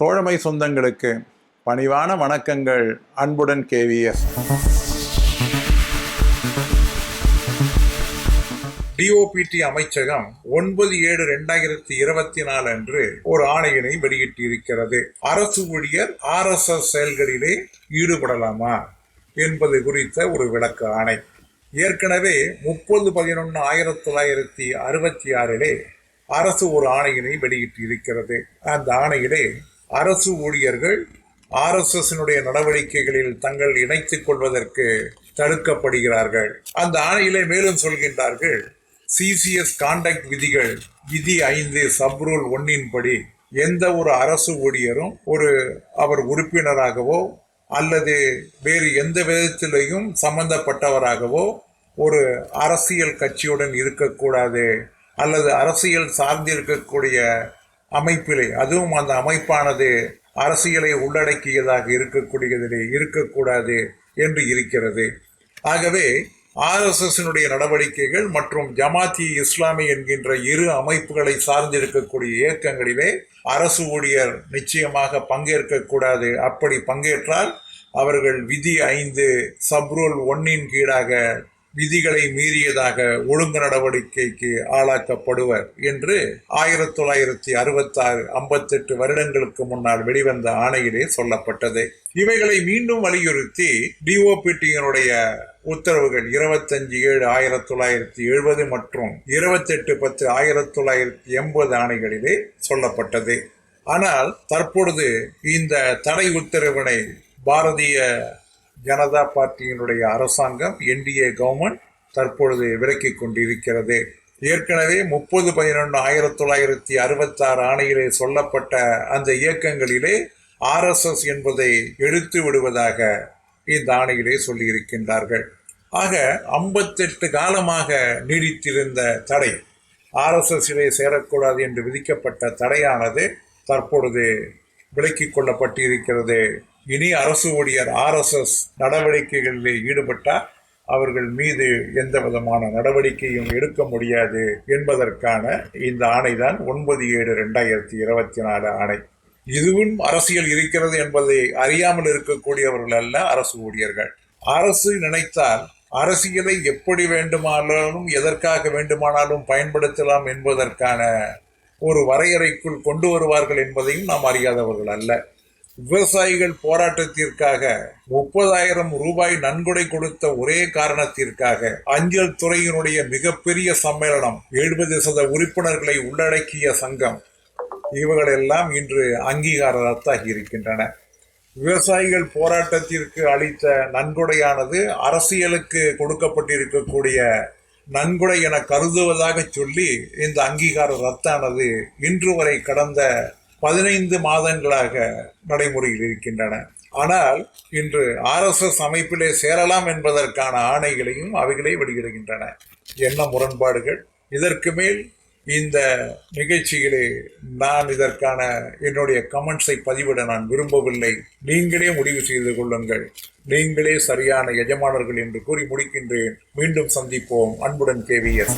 தோழமை சொந்தங்களுக்கு பணிவான வணக்கங்கள். அன்புடன் கேவிஎஸ். டிஓபிடி அமைச்சகம் 9/7/2024 அன்று ஒரு ஆணையினை வெளியிட்டிருக்கிறது. அரசு ஊழியர் RSS செயல்களிலே ஈடுபடலாமா என்பது குறித்த ஒரு விளக்க ஆணை. ஏற்கனவே 30/11/1966 அரசு ஒரு ஆணையினை வெளியிட்டிருக்கிறது. அந்த ஆணையிலே அரசு ஊழியர்கள் RSS நடவடிக்கைகளில் தங்கள் இணைத்துக் கொள்வதற்கு தடுக்கப்படுகிறார்கள். அந்த ஆணையிலே மேலும் சொல்கின்றார்கள், CCS கான்டக்ட் விதிகள் விதி 5 சப் ரூல் 1 படி எந்த ஒரு அரசு ஊழியரும் அவர் உறுப்பினராகவோ அல்லது வேறு எந்த விதத்திலையும் சம்பந்தப்பட்டவராகவோ ஒரு அரசியல் கட்சியுடன் இருக்கக்கூடாது, அல்லது அரசியல் சார்ந்திருக்கக்கூடிய அமைப்பிலே, அதுவும் அந்த அமைப்பானது அரசியலை உள்ளடக்கியதாக இருக்கக்கூடியதிலே இருக்கக்கூடாது என்று இருக்கிறது. ஆகவே RSS நடவடிக்கைகள் மற்றும் ஜமாத்தி இஸ்லாமி என்கின்ற இரு அமைப்புகளை சார்ந்திருக்கக்கூடிய இயக்கங்களிலே அரசு ஊழியர் நிச்சயமாக பங்கேற்கக்கூடாது. அப்படி பங்கேற்றால் அவர்கள் விதி 5 சப் ரூல் 1 கீழாக விதிகளை மீறியதாக ஒழுங்கு நடவடிக்கைக்கு ஆளாக்கப்படுவர் என்று 1966 58 வருடங்களுக்கு முன்னால் வெளிவந்த ஆணையிலே சொல்லப்பட்டது. இவைகளை மீண்டும் வலியுறுத்தி டிஓபிடியினுடைய உத்தரவுகள் 25/7/1970 மற்றும் 28/10/1980 ஆணைகளிலே சொல்லப்பட்டது. ஆனால் தற்பொழுது இந்த தடை உத்தரவினை பாரதிய ஜனதா பார்ட்டியினுடைய அரசாங்கம், NDA கவர்மெண்ட் தற்பொழுது விலக்கிக் கொண்டிருக்கிறது. ஏற்கனவே 30/11/1966 ஆணையிலே சொல்லப்பட்ட அந்த இயக்கங்களிலே RSS என்பதை எடுத்து விடுவதாக இந்த ஆணையிலே சொல்லியிருக்கின்றார்கள். ஆக 58 காலமாக நீடித்திருந்த தடை, RSS சேரக்கூடாது என்று விதிக்கப்பட்ட தடையானது தற்பொழுது விலக்கிக் கொள்ளப்பட்டிருக்கிறது. இனி அரசு ஊழியர் RSS நடவடிக்கைகளில் ஈடுபட்டால் அவர்கள் மீது எந்த விதமான நடவடிக்கையும் எடுக்க முடியாது என்பதற்கான இந்த ஆணைதான் 9/7/2024 ஆணை. இதுவும் அரசியல் இருக்கிறது என்பதை அறியாமல் இருக்கக்கூடியவர்கள் அல்ல அரசு ஊழியர்கள். அரசு நினைத்தால் அரசியலை எப்படி வேண்டுமானாலும் எதற்காக வேண்டுமானாலும் பயன்படுத்தலாம் என்பதற்கான ஒரு வரையறைக்குள் கொண்டு வருவார்கள் என்பதையும் நாம் அறியாதவர்கள் அல்ல. விவசாயிகள் போராட்டத்திற்காக 30,000 ரூபாய் நன்கொடை கொடுத்த ஒரே காரணத்திற்காக அஞ்சல் துறையினுடைய மிகப்பெரிய சம்மேளனம், 70% உறுப்பினர்களை உள்ளடக்கிய சங்கம், இவர்களெல்லாம் இன்று அங்கீகார ரத்தாகி இருக்கின்றன. விவசாயிகள் போராட்டத்திற்கு அளித்த நன்கொடையானது அரசியலுக்கு கொடுக்கப்பட்டிருக்கக்கூடிய நன்கொடை என கருதுவதாக சொல்லி இந்த அங்கீகார ரத்தானது இன்று வரை கடந்த 15 மாதங்களாக நடைமுறையில் இருக்கின்றன. ஆனால் இன்று RSS அமைப்பிலே சேரலாம் என்பதற்கான ஆணைகளையும் அவைகளே வெளியிடுகின்றன. என்ன முரண்பாடுகள்! இதற்கு மேல் இந்த நிகழ்ச்சியிலே நான் இதற்கான என்னுடைய கமெண்ட்ஸை பதிவிட நான் விரும்பவில்லை. நீங்களே முடிவு செய்து கொள்ளுங்கள். நீங்களே சரியான எஜமானர்கள் என்று கூறி முடிக்கின்றேன். மீண்டும் சந்திப்போம். அன்புடன் KVS.